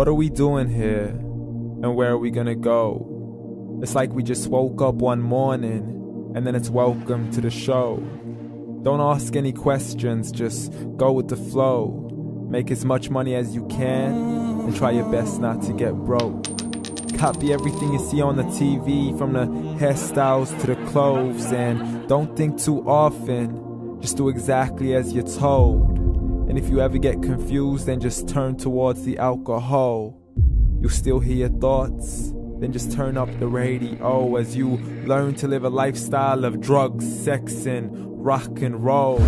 What are we doing here? And where are we gonna go? It's like we just woke up one morning and then it's welcome to the show. Don't ask any questions, just go with the flow. Make as much money as you can and try your best not to get broke. Copy everything you see on the TV, from the hairstyles to the clothes, and don't think too often, just do exactly as you're told. And if you ever get confused, then just turn towards the alcohol. You still hear your thoughts? Then just turn up the radio as you learn to live a lifestyle of drugs, sex, and rock and roll.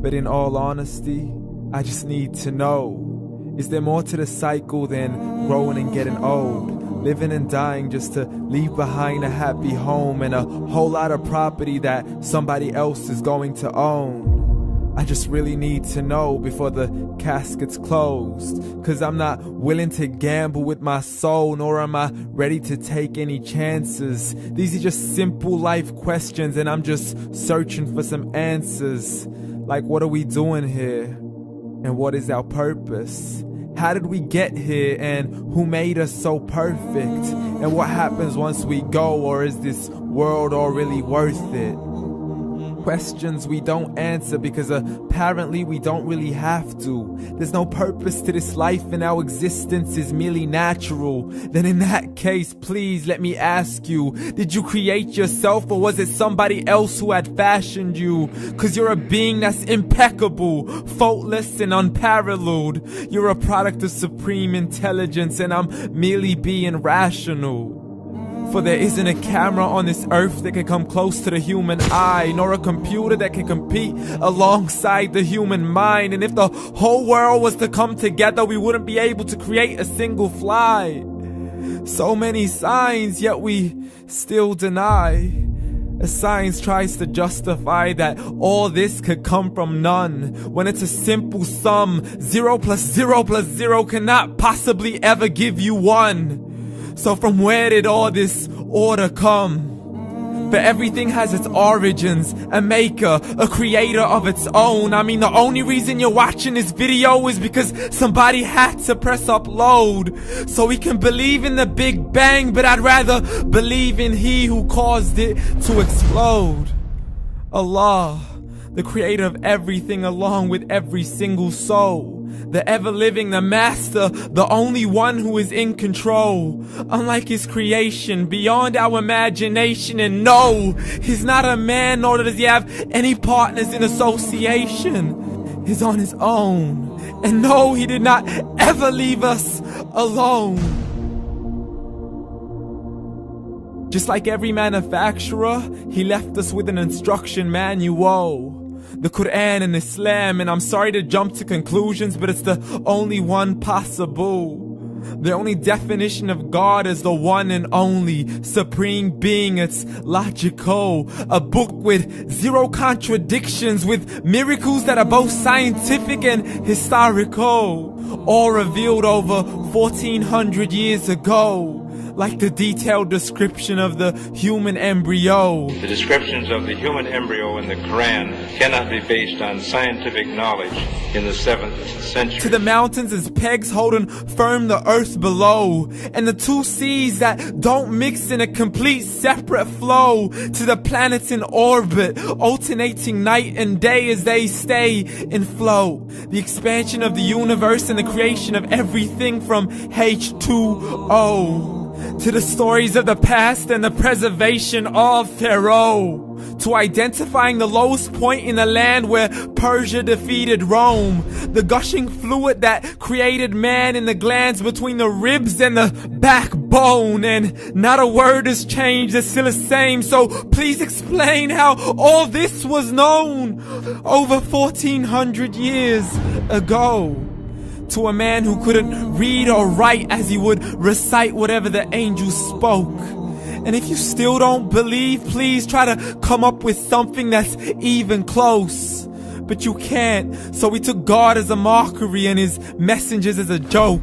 But in all honesty, I just need to know, is there more to the cycle than growing and getting old? Living and dying just to leave behind a happy home and a whole lot of property that somebody else is going to own. I just really need to know before the casket's closed, 'cause I'm not willing to gamble with my soul, nor am I ready to take any chances. These are just simple life questions and I'm just searching for some answers. Like, what are we doing here? And what is our purpose? How did we get here, and who made us so perfect? And what happens once we go, or is this world all really worth it? Questions we don't answer because apparently we don't really have to. There's no purpose to this life and our existence is merely natural. Then in that case, please let me ask you, did you create yourself, or was it somebody else who had fashioned you? 'Cause you're a being that's impeccable, faultless and unparalleled. You're a product of supreme intelligence and I'm merely being rational. For there isn't a camera on this earth that can come close to the human eye, nor a computer that can compete alongside the human mind. And if the whole world was to come together, we wouldn't be able to create a single fly. So many signs, yet we still deny. As science tries to justify that all this could come from none, when it's a simple sum. 0 plus 0 plus 0 cannot possibly ever give you 1. So from where did all this order come? For everything has its origins, a maker, a creator of its own. I mean, the only reason you're watching this video is because somebody had to press upload. So we can believe in the Big Bang, but I'd rather believe in He who caused it to explode. Allah, the creator of everything along with every single soul. The ever-living, the master, the only one who is in control. Unlike his creation, beyond our imagination. And no, he's not a man, nor does he have any partners in association. He's on his own. And no, he did not ever leave us alone. Just like every manufacturer, he left us with an instruction manual. The Quran and Islam, and I'm sorry to jump to conclusions, but it's the only one possible. The only definition of God is the one and only supreme being. It's logical. A book with 0 contradictions, with miracles that are both scientific and historical. All revealed over 1400 years ago. Like the detailed description of the human embryo. The descriptions of the human embryo in the Quran cannot be based on scientific knowledge in the 7th century. To the mountains as pegs holding firm the earth below. And the 2 seas that don't mix in a complete separate flow. To the planets in orbit, alternating night and day as they stay in flow. The expansion of the universe and the creation of everything from H2O. To the stories of the past and the preservation of Pharaoh. To identifying the lowest point in the land where Persia defeated Rome. The gushing fluid that created man in the glands between the ribs and the backbone. And not a word has changed, it's still the same. So please explain how all this was known over 1400 years ago. To a man who couldn't read or write, as he would recite whatever the angels spoke. And if you still don't believe, please try to come up with something that's even close. But you can't, so we took God as a mockery and his messengers as a joke.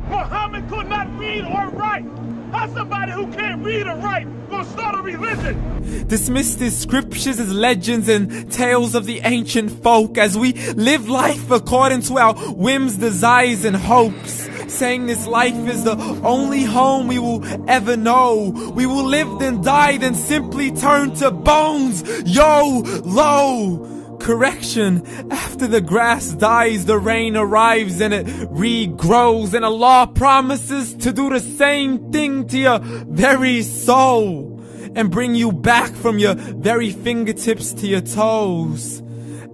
Muhammad could not read or write. How's somebody who can't read or write gonna start a religion? Dismissed his scriptures as legends and tales of the ancient folk as we live life according to our whims, desires, and hopes. saying this life is the only home we will ever know. We will live then die, then simply turn to bones. YOLO! Correction, after the grass dies, the rain arrives and it regrows, and Allah promises to do the same thing to your very soul and bring you back from your very fingertips to your toes,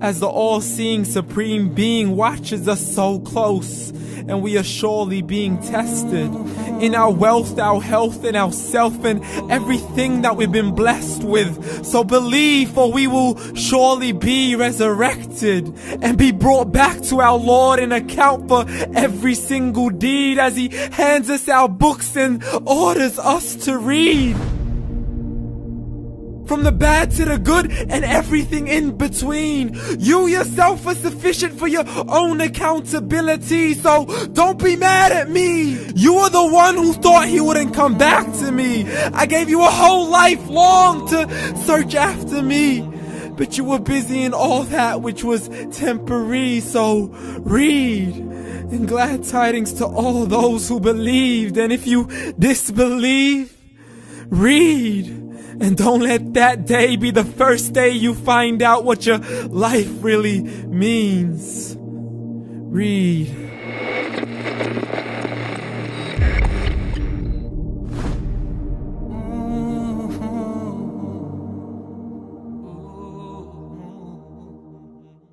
as the all-seeing supreme being watches us so close, and we are surely being tested in our wealth, our health, and our self, and everything that we've been blessed with. So believe, for we will surely be resurrected and be brought back to our Lord and account for every single deed, as He hands us our books and orders us to read. From the bad to the good and everything in between. You yourself are sufficient for your own accountability, so don't be mad at me. You are the one who thought He wouldn't come back to me. I gave you a whole life long to search after me, but you were busy in all that which was temporary. So read, and glad tidings to all those who believed. And if you disbelieve, read. And don't let that day be the first day you find out what your life really means. Read.